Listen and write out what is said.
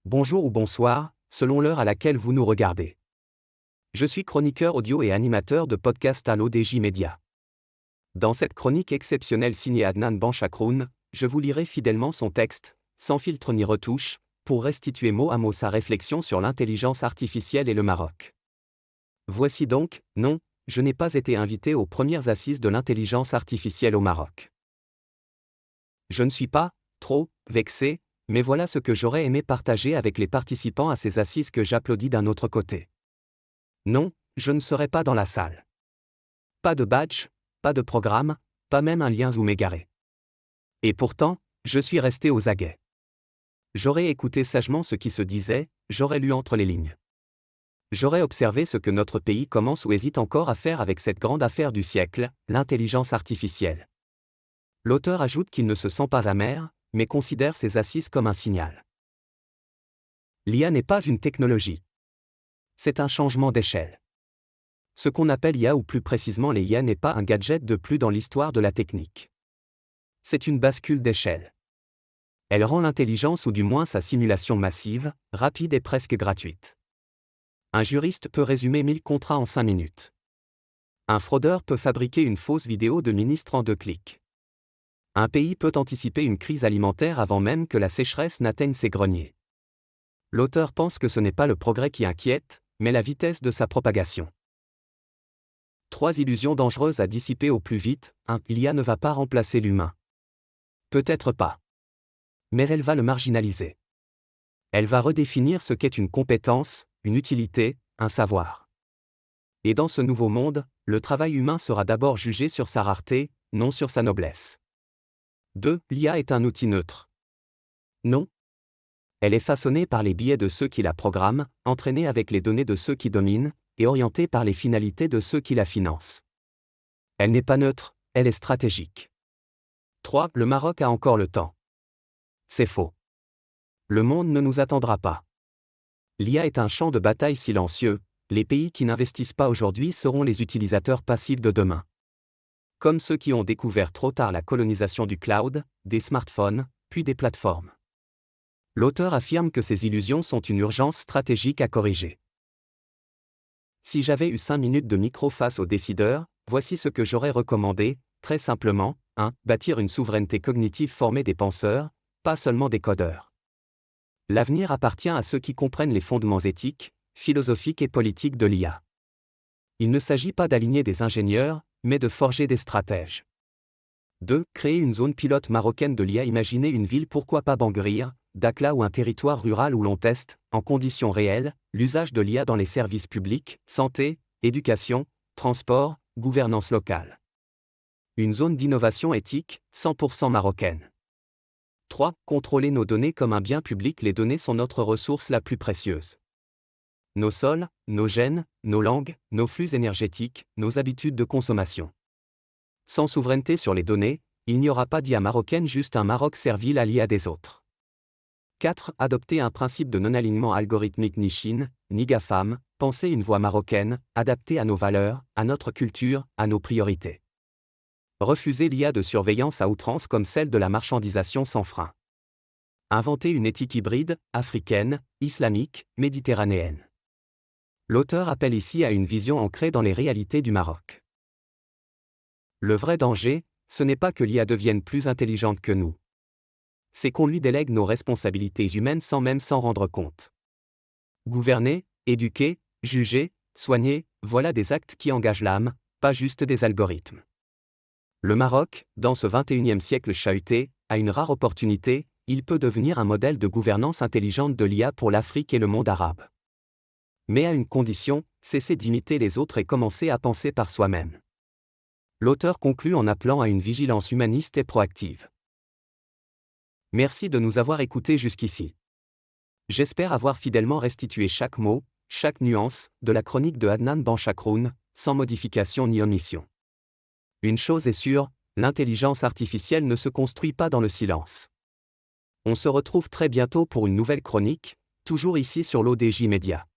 Bonjour ou bonsoir, selon l'heure à laquelle vous nous regardez. Je suis chroniqueur audio et animateur de podcast à l'ODJ Média. Dans cette chronique exceptionnelle signée Adnan Benchakroun, je vous lirai fidèlement son texte, sans filtre ni retouche, pour restituer mot à mot sa réflexion sur l'intelligence artificielle et le Maroc. Voici donc, non, je n'ai pas été invité aux premières assises de l'intelligence artificielle au Maroc. Je ne suis pas, trop, vexé, mais voilà ce que j'aurais aimé partager avec les participants à ces assises que j'applaudis d'un autre côté. Non, je ne serai pas dans la salle. Pas de badge, pas de programme, pas même un lien Zoom égaré. Et pourtant, je suis resté aux aguets. J'aurais écouté sagement ce qui se disait, j'aurais lu entre les lignes. J'aurais observé ce que notre pays commence ou hésite encore à faire avec cette grande affaire du siècle, l'intelligence artificielle. L'auteur ajoute qu'il ne se sent pas amer, mais considère ces assises comme un signal. L'IA n'est pas une technologie. C'est un changement d'échelle. Ce qu'on appelle IA ou plus précisément les IA n'est pas un gadget de plus dans l'histoire de la technique. C'est une bascule d'échelle. Elle rend l'intelligence ou du moins sa simulation massive, rapide et presque gratuite. Un juriste peut résumer 1000 contrats en 5 minutes. Un fraudeur peut fabriquer une fausse vidéo de ministre en 2 clics. Un pays peut anticiper une crise alimentaire avant même que la sécheresse n'atteigne ses greniers. L'auteur pense que ce n'est pas le progrès qui inquiète, mais la vitesse de sa propagation. 3 illusions dangereuses à dissiper au plus vite. 1. L'IA ne va pas remplacer l'humain. Peut-être pas. Mais elle va le marginaliser. Elle va redéfinir ce qu'est une compétence, une utilité, un savoir. Et dans ce nouveau monde, le travail humain sera d'abord jugé sur sa rareté, non sur sa noblesse. 2. L'IA est un outil neutre. Non. Elle est façonnée par les biais de ceux qui la programment, entraînée avec les données de ceux qui dominent, et orientée par les finalités de ceux qui la financent. Elle n'est pas neutre, elle est stratégique. 3. Le Maroc a encore le temps. C'est faux. Le monde ne nous attendra pas. L'IA est un champ de bataille silencieux, les pays qui n'investissent pas aujourd'hui seront les utilisateurs passifs de demain. Comme ceux qui ont découvert trop tard la colonisation du cloud, des smartphones, puis des plateformes. L'auteur affirme que ces illusions sont une urgence stratégique à corriger. Si j'avais eu 5 minutes de micro face aux décideurs, voici ce que j'aurais recommandé, très simplement. 1. Bâtir une souveraineté cognitive formée des penseurs, pas seulement des codeurs. L'avenir appartient à ceux qui comprennent les fondements éthiques, philosophiques et politiques de l'IA. Il ne s'agit pas d'aligner des ingénieurs, mais de forger des stratèges. 2. Créer une zone pilote marocaine de l'IA. Imaginez une ville, pourquoi pas Bangurir, Dakhla ou un territoire rural où l'on teste, en conditions réelles, l'usage de l'IA dans les services publics, santé, éducation, transport, gouvernance locale. Une zone d'innovation éthique, 100% marocaine. 3. Contrôler nos données comme un bien public. Les données sont notre ressource la plus précieuse. Nos sols, nos gènes, nos langues, nos flux énergétiques, nos habitudes de consommation. Sans souveraineté sur les données, il n'y aura pas d'IA marocaine, juste un Maroc servile à l'IA des autres. 4. Adopter un principe de non-alignement algorithmique ni Chine, ni GAFAM, penser une voie marocaine, adaptée à nos valeurs, à notre culture, à nos priorités. Refuser l'IA de surveillance à outrance comme celle de la marchandisation sans frein. Inventer une éthique hybride, africaine, islamique, méditerranéenne. L'auteur appelle ici à une vision ancrée dans les réalités du Maroc. Le vrai danger, ce n'est pas que l'IA devienne plus intelligente que nous. C'est qu'on lui délègue nos responsabilités humaines sans même s'en rendre compte. Gouverner, éduquer, juger, soigner, voilà des actes qui engagent l'âme, pas juste des algorithmes. Le Maroc, dans ce 21e siècle chahuté, a une rare opportunité, il peut devenir un modèle de gouvernance intelligente de l'IA pour l'Afrique et le monde arabe. Mais à une condition, cesser d'imiter les autres et commencer à penser par soi-même. L'auteur conclut en appelant à une vigilance humaniste et proactive. Merci de nous avoir écoutés jusqu'ici. J'espère avoir fidèlement restitué chaque mot, chaque nuance, de la chronique de Adnan Benchakroun, sans modification ni omission. Une chose est sûre, l'intelligence artificielle ne se construit pas dans le silence. On se retrouve très bientôt pour une nouvelle chronique, toujours ici sur l'ODJ Média.